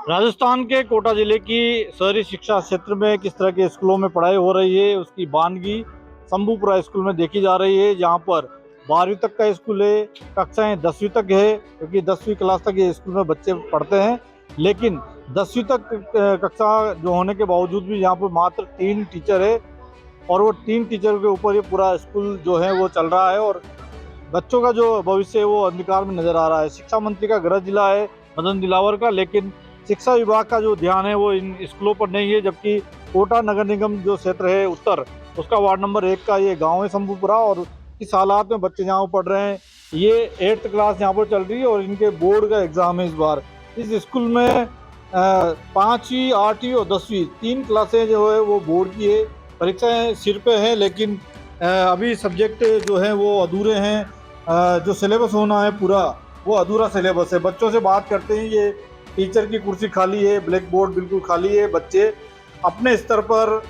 राजस्थान के कोटा जिले की शहरी शिक्षा क्षेत्र में किस तरह के स्कूलों में पढ़ाई हो रही है उसकी बानगी शंभूपुरा स्कूल में देखी जा रही है, जहां पर 12वीं तक का स्कूल है। कक्षाएं 10वीं तक है, क्योंकि 10वीं क्लास तक ये स्कूल में बच्चे पढ़ते हैं। लेकिन 10वीं तक कक्षा जो होने के बावजूद भी यहाँ पर मात्र 3 टीचर है, और वो 3 टीचर के ऊपर ये पूरा स्कूल जो है वो चल रहा है, और बच्चों का जो भविष्य है वो अंधकार में नजर आ रहा है। शिक्षा मंत्री का गृह जिला है मदन दिलावर का, लेकिन शिक्षा विभाग का जो ध्यान है वो इन स्कूलों पर नहीं है। जबकि कोटा नगर निगम जो क्षेत्र है उत्तर, उसका वार्ड नंबर 1 का ये गांव है शंभूपुरा, और इस हालात में बच्चे यहाँ पढ़ रहे हैं। ये 8th क्लास यहाँ पर चल रही है और इनके बोर्ड का एग्जाम है इस बार। इस स्कूल में 5वीं 8वीं और 10वीं 3 क्लासें जो है वो बोर्ड की है। परीक्षाएं सिर पे है, लेकिन अभी सब्जेक्ट जो है वो अधूरे हैं। जो सिलेबस होना है पूरा वो अधूरा सिलेबस है। बच्चों से बात करते हैं, ये टीचर की कुर्सी खाली है, ब्लैक बोर्ड बिल्कुल खाली है। बच्चे अपने स्तर पर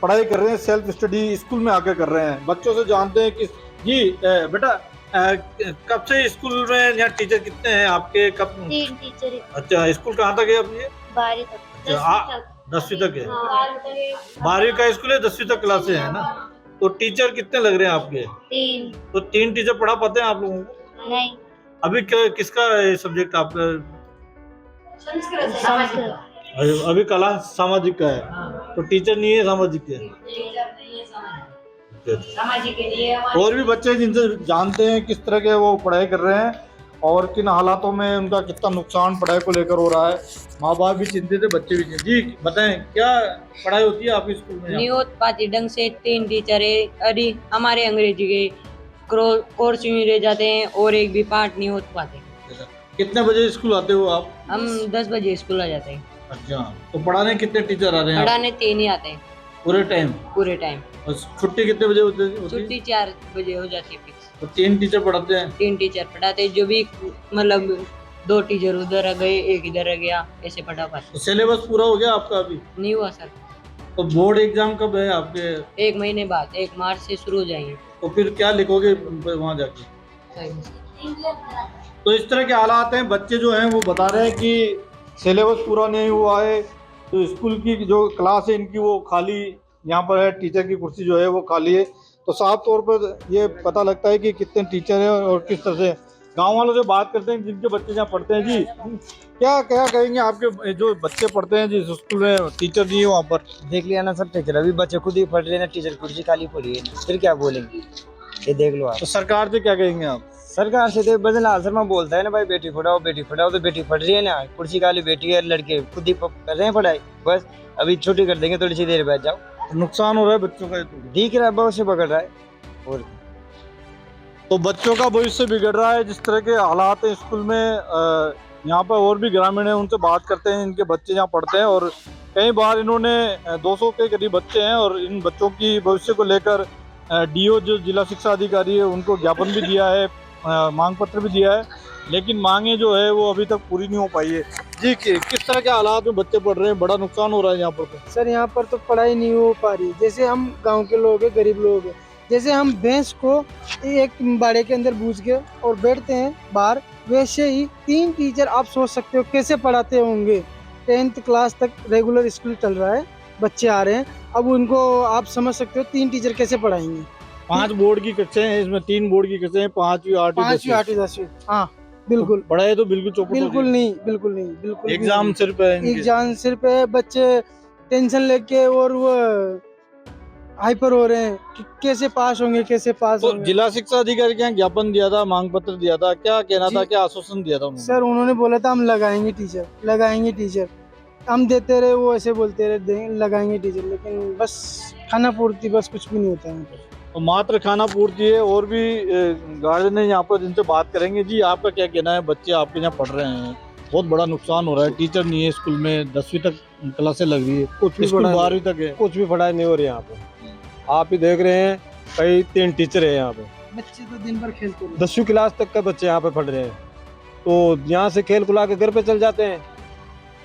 पढ़ाई कर रहे हैं, सेल्फ स्टडी स्कूल में आकर कर रहे हैं। बच्चों से जानते हैं कि जी बेटा कब से स्कूल में यहाँ टीचर कितने हैं आपके? कब? 3 टीचर है। अच्छा, स्कूल कहाँ तक है अपनी? 12वीं तक। 10वीं तक है। हाँ। 12वीं का स्कूल है, 10वीं तक क्लासे है ना। तो टीचर कितने लग रहे हैं आपके? 3। तो 3 टीचर पढ़ा पाते हैं आप लोगों को? नहीं। अभी किसका सब्जेक्ट आपका? संस्कृत। अभी कला सामाजिक का है, तो टीचर नहीं है सामाजिक के? सामाजिक के लिए और भी बच्चे जिनसे जानते हैं किस तरह के वो पढ़ाई कर रहे हैं और किन हालातों में उनका कितना नुकसान पढ़ाई को लेकर हो रहा है। माँ बाप भी चिंतित है, बच्चे भी चिंतित। जी बताएं, क्या पढ़ाई होती है आपके स्कूल में? नहीं हो पाती ढंग से। 3 टीचर है, अरे हमारे अंग्रेजी के कोर्स में रह जाते हैं और एक भी पार्ट नहीं हो पाते। कितने बजे स्कूल आते हो आप? हम 10 बजे स्कूल आ जाते हैं। अच्छा, तो पढ़ाने कितने टीचर आ रहे हैं? पढ़ाने 3 ही आते हैं पूरे टाइम? पूरे टाइम। और छुट्टी कितने बजे होती है? छुट्टी 4 बजे हो जाती है फिक्स। तो 3 टीचर पढ़ाते हैं? 3 टीचर पढ़ाते हैं, जो भी मतलब 2 टीचर उधर आ गए, एक इधर आ गया, ऐसे पढ़ा पाते। तो सिलेबस पूरा हो गया आपका अभी? नहीं हुआ सर। तो बोर्ड एग्जाम कब है आपके? 1 महीने बाद, 1 मार्च से शुरू हो जाएंगे। तो फिर क्या लिखोगे वहाँ जाके? तो इस तरह के हालात हैं। बच्चे जो हैं वो बता रहे हैं कि सिलेबस पूरा नहीं हुआ है, तो स्कूल की जो क्लास है इनकी वो खाली यहाँ पर है, टीचर की कुर्सी जो है वो खाली है। तो साफ तौर पर ये पता लगता है कि कितने टीचर हैं और किस तरह से। गांव वालों से बात करते हैं जिनके बच्चे यहाँ पढ़ते हैं। जी क्या क्या कहेंगे, आपके जो बच्चे पढ़ते हैं जिस स्कूल में टीचर नहीं है वहाँ पर? देख लिया ना सर टीचर, अभी बच्चे खुद ही पढ़ रहे हैं ना, टीचर कुर्सी खाली पड़ी है, फिर क्या बोलेंगे? ये देख लो आप। तो सरकार से क्या कहेंगे आप? सरकार से तो बदलाव शर्मा बोलता है ना भाई, बेटी पढ़ाओ बेटी पढ़ाओ, तो बेटी पढ़ रही है ना, कुर्सी खाली बेटी है, लड़के खुद ही कर रहे हैं पढ़ाई। बस अभी छुट्टी कर देंगे, थोड़ी सी देर बैठ जाओ। नुकसान हो रहा है बच्चों का, दिख रहा है बहुत से पकड़ रहा है। और तो बच्चों का भविष्य बिगड़ रहा है जिस तरह के हालात हैं स्कूल में। यहाँ पर और भी ग्रामीण हैं, उनसे बात करते हैं, इनके बच्चे यहाँ पढ़ते हैं, और कई बार इन्होंने 200 के करीब बच्चे हैं, और इन बच्चों की भविष्य को लेकर डीओ जो जिला शिक्षा अधिकारी है उनको ज्ञापन भी दिया है, मांग पत्र भी दिया है, लेकिन मांगे जो है वो अभी तक पूरी नहीं हो पाई है। जी किस तरह के हालात में बच्चे पढ़ रहे हैं? बड़ा नुकसान हो रहा है यहाँ पर। तो सर यहाँ पर तो पढ़ाई नहीं हो पा रही। जैसे हम गांव के लोग हैं, गरीब लोग हैं, जैसे हम भैंस को एक बाड़े के अंदर बूझ के और बैठते हैं बाहर, वैसे ही 3 टीचर आप सोच सकते हो कैसे पढ़ाते होंगे। 10th क्लास तक रेगुलर स्कूल चल रहा है, बच्चे आ रहे हैं, अब उनको आप समझ सकते हो 3 टीचर कैसे पढ़ाएंगे। 5 बोर्ड की कक्षाएं हैं, इसमें 3 बोर्ड की कक्षाएं हैं, 5वीं 8वीं 10वीं। हाँ बिल्कुल। पढ़ाई तो बिल्कुल चौपट हो बिल्कुल गई। नहीं, बिल्कुल नहीं, बिल्कुल एग्जाम सिर पे है इनके। एग्जाम सिर पे, बच्चे टेंशन लेके और वो हाइपर हो रहे हैं कि कैसे पास होंगे, कैसे पास तो होंगे। जिला शिक्षा अधिकारी के यहाँ ज्ञापन दिया था, मांग पत्र दिया था, क्या कहना था, क्या आश्वासन दिया था उन्होंने? सर उन्होंने बोला था हम लगाएंगे टीचर, लगाएंगे टीचर। हम देते रहे, वो ऐसे बोलते रहे लगाएंगे टीचर, लेकिन बस खाना पूर्ति, बस कुछ भी नहीं होता है। तो मात्र खाना पूर्ति है। और भी गार्जियन है यहाँ पर जिनसे बात करेंगे। जी आपका क्या कहना है? बच्चे आपके यहाँ पढ़ रहे हैं, बहुत बड़ा नुकसान हो रहा है, टीचर नहीं है स्कूल में, 10वीं तक क्लासें लग रही है, कुछ भी स्कूल पढ़ाई 12वीं तक है, कुछ भी पढ़ाई नहीं हो रही यहाँ पे। आप ही देख रहे हैं, कई 3 टीचर है यहाँ पे। बच्चे तो दिन भर खेलते हैं। 10वीं क्लास तक का बच्चे यहाँ पे पढ़ रहे हैं, तो यहाँ से खेल खुला के घर पे चल जाते हैं।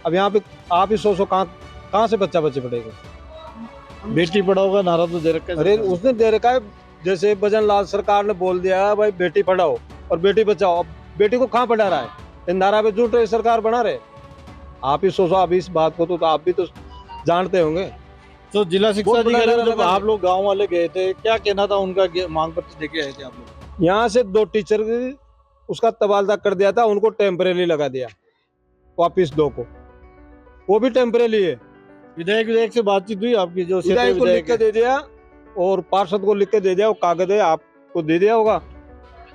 अब यहाँ पे आप ही सोचो कहाँ से बच्चे पढ़ेगा? बेटी पढ़ाओ का नारा तो दे रखा है। अरे उसने दे रखा है, जैसे भजन लाल सरकार ने बोल दिया भाई बेटी पढ़ाओ और बेटी बचाओ। अब बेटी को कहाँ पढ़ा रहा है? इन नारा पे झूठ सरकार बना रहे। आप ही सोचो, आप इस बात को तो आप भी तो जानते होंगे। तो जिला शिक्षा बहुत बड़ा अधिकारी को जब लगा। आप लोग गांव वाले गए थे, क्या कहना था उनका, मांग पत्र देके आए थे आप लोग? यहाँ से 2 टीचर उसका तबादला कर दिया था, उनको टेम्परेरी लगा दिया वापिस 2 को, वो भी टेम्परेरी है। विधायक से बातचीत हुई आपकी? जो क्षेत्रीय विधायक को लिख विधायक के है। दे दिया और पार्षद को लिख के दे दिया, वो कागज है आपको दे दिया होगा,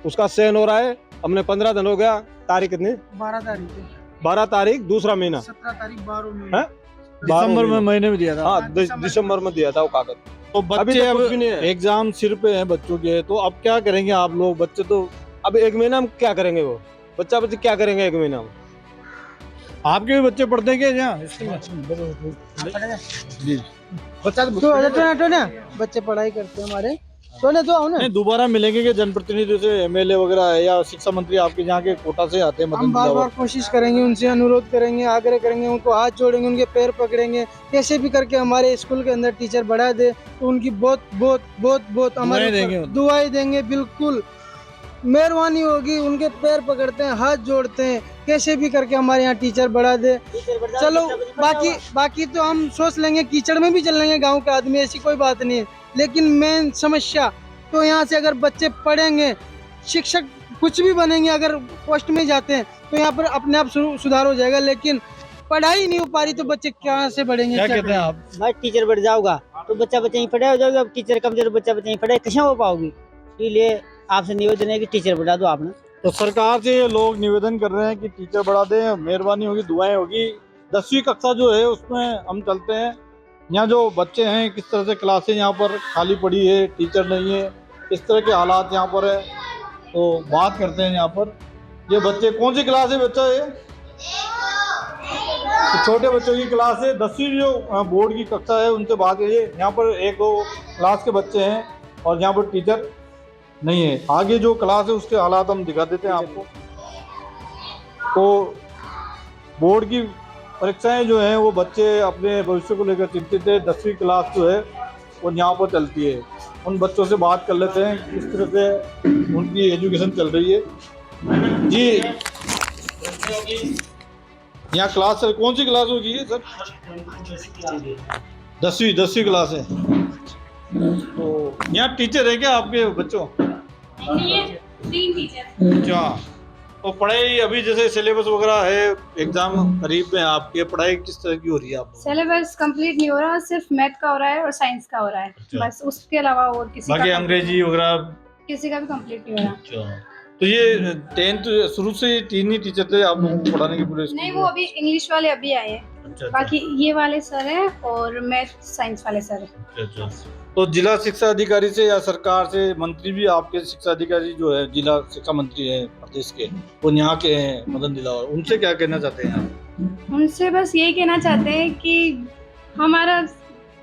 उसका साइन हो रहा है। हमने 15 दिन हो गया, तारीख कितनी? 12 तारीख है, 12 तारीख दूसरा महीना, 17 तारीख 12 में हैं? दिसंबर में महीने में दिया था। हाँ दिसंबर में दिया था वो कागज। तो अभी बच्चे तक अब कुछ भी नहीं है। एग्जाम सिर पे है बच्चों के, तो अब क्या करेंगे आप लोग? बच्चे तो अब 1 महीना में क्या करेंगे वो बच्चे क्या करेंगे 1 महीना में? आपके भी बच्चे पढ़ते हैं क्या यहाँ स्कूल में? जी। तो बच्चे पढ़ाई करते हैं हमारे, तो ना तो आओ ना। नहीं, दोबारा मिलेंगे कि जनप्रतिनिधि से, एमएलए वगैरह है या शिक्षा मंत्री आपके यहाँ के कोटा से आते हैं? हम मदन बार बार दिलावर कोशिश करेंगे, उनसे अनुरोध करेंगे, आग्रह करेंगे, उनको हाथ जोड़ेंगे, उनके पैर पकड़ेंगे, कैसे भी करके हमारे स्कूल के अंदर टीचर बढ़ा दे। तो उनकी बहुत बहुत बहुत बहुत हमारे दुआएं देंगे। दुआएं देंगे, बिल्कुल मेहरबानी होगी। उनके पैर पकड़ते हैं, हाथ जोड़ते हैं, कैसे भी करके हमारे यहाँ टीचर बढ़ा दे। चलो बाकी तो हम सोच लेंगे, कीचड़ में भी चल लेंगे गाँव के आदमी, ऐसी कोई बात नहीं है। लेकिन मेन समस्या तो यहाँ से अगर बच्चे पढ़ेंगे, शिक्षक कुछ भी बनेंगे, अगर पोस्ट में जाते हैं तो यहाँ पर अपने आप सुधार हो जाएगा। लेकिन पढ़ाई नहीं हो पा रही तो बच्चे कहाँ से पढ़ेंगे? क्या कहते हैं आप? भाई टीचर बढ़ जाओगा तो बच्चा यहीं पढ़ा हो जाएगा। अब टीचर कमजोर बच्चा यहीं पढ़ाई कैसे हो पाओगी? इसलिए आपसे निवेदन है कि टीचर बढ़ा दो आपने। तो सरकार से ये लोग निवेदन कर रहे हैं कि टीचर बढ़ा दें, मेहरबानी होगी, दुआएं होगी। 10वीं कक्षा जो है उसमें हम चलते हैं। यहाँ जो बच्चे हैं, किस तरह से क्लासें यहाँ पर खाली पड़ी है, टीचर नहीं है, इस तरह के हालात यहाँ पर है। तो बात करते हैं यहाँ पर। ये बच्चे कौन सी क्लास है बच्चा? ये तो छोटे बच्चों की क्लास है, 10वीं जो बोर्ड की कक्षा है उनसे बात करिए। यहाँ पर 1-2 क्लास के बच्चे हैं और यहाँ पर टीचर नहीं है। आगे जो क्लास है उसके हालात हम दिखा देते हैं आपको। तो बोर्ड की परीक्षाएं जो हैं वो बच्चे अपने भविष्य को लेकर चिंतित है। 10वीं क्लास जो है वो यहाँ पर चलती है। उन बच्चों से बात कर लेते हैं किस तरह से उनकी एजुकेशन चल रही है। जी, यहाँ क्लास सर कौन सी क्लास होगी ये सर? 10वीं क्लास है। तो यहाँ टीचर है क्या आपके बच्चों? 3 टीचर। अच्छा, तो पढ़ाई अभी जैसे सिलेबस वगैरह है, एग्जाम करीब में, आपकी पढ़ाई किस तरह की हो रही है आप? सिलेबस कंप्लीट नहीं हो रहा, सिर्फ मैथ का हो रहा है और साइंस का हो रहा है। अच्छा। बस उसके अलावा और किसी बाकी का अंग्रेजी वगैरह किसी का भी कंप्लीट नहीं हो रहा। अच्छा, तो ये 10th शुरू से 3 ही टीचर थे आप लोगों को पढ़ाने के पूरे स्कूल नहीं, में? वो अभी इंग्लिश वाले अभी आए हैं। अच्छा, बाकी ये वाले सर हैं और मैथ साइंस वाले सर हैं। अच्छा। तो जिला शिक्षा अधिकारी से या सरकार से, मंत्री भी आपके शिक्षा अधिकारी जो है जिला शिक्षा मंत्री है प्रदेश के, वो यहाँ के हैं मदन दिलावर, उनसे क्या कहना चाहते हैं आप? उनसे बस यही कहना चाहते हैं कि हमारा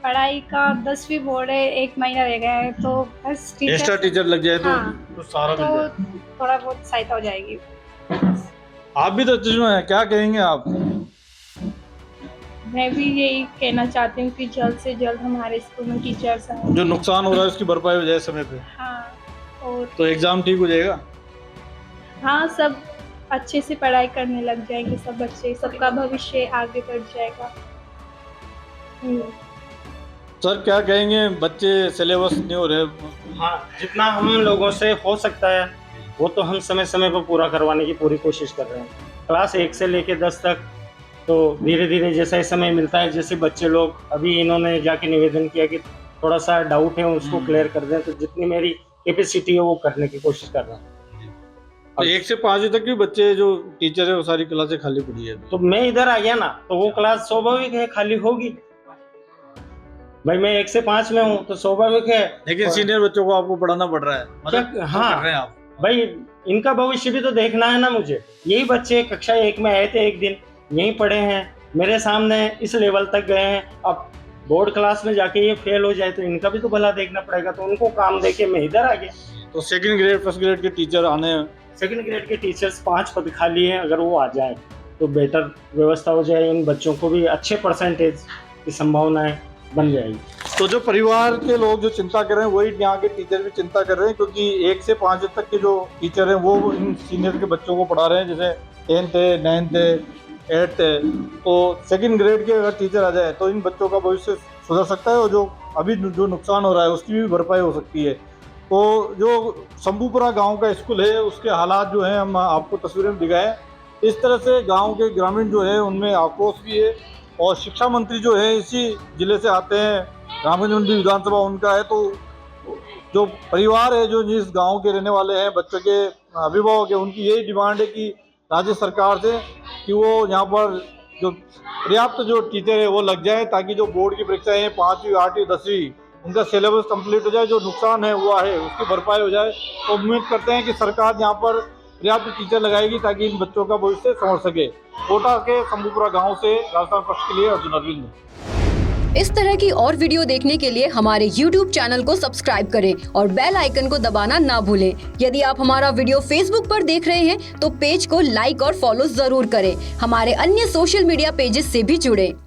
पढ़ाई का 10वीं बोर्ड है, 1 महीना रह गया है, तो बस एक्स्ट्रा टीचर लग जाए तो, हाँ, तो सारा मिल तो जाए। थोड़ा बहुत सहायता हो जाएगी। आप भी तो जिसमें है, क्या कहेंगे आप? मैं भी यही कहना चाहती हूँ कि जल्द से जल्द हमारे स्कूल में टीचर्स आए। जो नुकसान हो रहा है उसकी भरपाई हो जाए समय पे, हाँ, और तो एग्जाम ठीक हो जाएगा। हाँ, सब अच्छे से पढ़ाई करने लग जाएंगे, सब बच्चे, सबका भविष्य आगे बढ़ जाएगा। सर क्या कहेंगे, बच्चे सिलेबस नहीं हो रहे? हाँ, जितना हम लोगों से हो सकता है वो तो हम समय समय पर पूरा करवाने की पूरी कोशिश कर रहे हैं। क्लास 1 से लेके 10 तक तो धीरे धीरे जैसा ही समय मिलता है, जैसे बच्चे लोग, अभी इन्होंने जाके निवेदन किया कि थोड़ा सा डाउट है उसको क्लियर कर दें, तो जितनी मेरी कैपेसिटी है वो करने की कोशिश कर रहा हूँ। तो 1 से 5 तक भी बच्चे जो टीचर है वो सारी क्लासें खाली पड़ी है। तो मैं इधर आ गया ना, तो वो क्लास स्वाभाविक है खाली होगी। भाई मैं 1 से 5 में हूँ तो स्वाभाविक है। लेकिन सीनियर बच्चों को आपको पढ़ाना पड़ रहा है, मतलब हाँ, कर रहे हैं आप। भाई इनका भविष्य भी तो देखना है ना मुझे। यही बच्चे कक्षा 1 में आए थे, एक दिन यहीं पढ़े हैं मेरे सामने, इस लेवल तक गए हैं। अब बोर्ड क्लास में जाके ये फेल हो जाए तो इनका भी तो भला देखना पड़ेगा, तो उनको काम देके मैं इधर आ गया। तो 2nd ग्रेड 1st ग्रेड के टीचर आने, 2nd ग्रेड के टीचर्स 5 पद खाली हैं, अगर वो आ जाए तो बेटर व्यवस्था हो जाए, इन बच्चों को भी अच्छे परसेंटेज की संभावनाएं बन जाएगी। तो जो परिवार के लोग जो चिंता कर रहे हैं वही यहाँ के टीचर भी चिंता कर रहे हैं, क्योंकि 1 से 5 तक के जो टीचर हैं वो इन सीनियर के बच्चों को पढ़ा रहे हैं, जैसे 10th है, 9th है, 8th है, तो सेकंड ग्रेड के अगर टीचर आ जाए तो इन बच्चों का भविष्य सुधर सकता है और जो अभी जो नुकसान हो रहा है उसकी भी भरपाई हो सकती है। तो जो शंभूपुरा गांव का स्कूल है उसके हालात जो हैं हम आपको तस्वीरें में दिखाएं। इस तरह से गांव के ग्रामीण जो है उनमें आक्रोश भी है और शिक्षा मंत्री जो है इसी जिले से आते हैं, रामगंज मंडी विधानसभा उनका है। तो जो परिवार है जो जिस गांव के रहने वाले हैं, बच्चों के अभिभावक है, उनकी यही डिमांड है कि राज्य सरकार से कि वो यहाँ पर जो पर्याप्त जो टीचर है वो लग जाए ताकि जो बोर्ड की परीक्षाएं हैं 5वीं 8वीं 10वीं उनका सिलेबस कंप्लीट हो जाए, जो नुकसान है हुआ है उसकी भरपाई हो जाए। तो उम्मीद करते हैं कि सरकार यहाँ पर पर्याप्त टीचर लगाएगी ताकि इन बच्चों का भविष्य संवर सके। कोटा के शंभूपुरा गांव से राजस्थान फर्स्ट के लिए अर्जुन अरविंद। इस तरह की और वीडियो देखने के लिए हमारे YouTube चैनल को सब्सक्राइब करें और बेल आइकन को दबाना ना भूलें। यदि आप हमारा वीडियो Facebook पर देख रहे हैं तो पेज को लाइक और फॉलो जरूर करें। हमारे अन्य सोशल मीडिया पेजेस से भी जुड़ें।